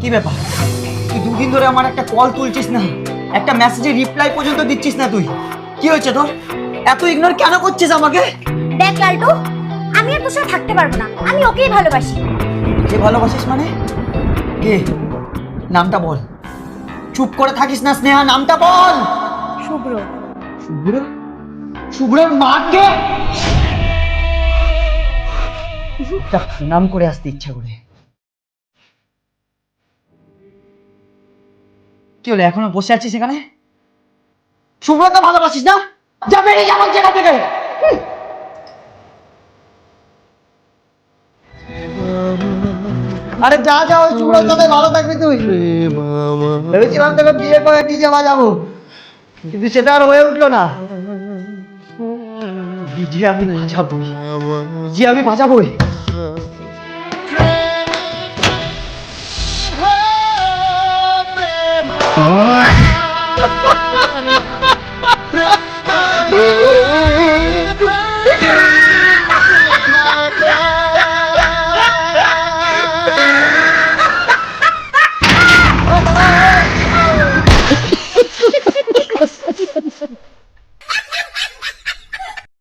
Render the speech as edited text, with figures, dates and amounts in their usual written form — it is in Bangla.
কি ব্যাপার? তুই দুদিন ধরে আমার একটা কল তুলছিস না, একটা মেসেজের রিপ্লাই পর্যন্ত দিচ্ছিস না তুই। কি হয়েছে তোর? এত ইগনোর কেন করছিস আমাকে? দেখ লালটু, আমি আর তোর সাথে থাকতে পারবো না। আমি ওকেই ভালোবাসি। কে ভালোবাসিস মানে? কে? নামটা বল। চুপ করে থাকিস না স্নেহা, নামটা বল। শুভ্র। শুভ্র? শুভ্রের মাকে নাম করে আসতে ইচ্ছা করে। কি হলো, এখনো বসে আছিস এখানে? শুভ্রকে ভালোবাসিস না? যা বেরিয়ে যা বলছি এখান থেকে। আরে যা যা, ওই শুভ্রর সাথে ভালো থাকবি তুই। ভেবেছিলাম তোকে বিয়ে করে নিজে বাজাবো, কিন্তু সেটা আর হয়ে উঠলো না। বিজে আমি বাঁচাবো, বিজে আমি বাঁচাবোই।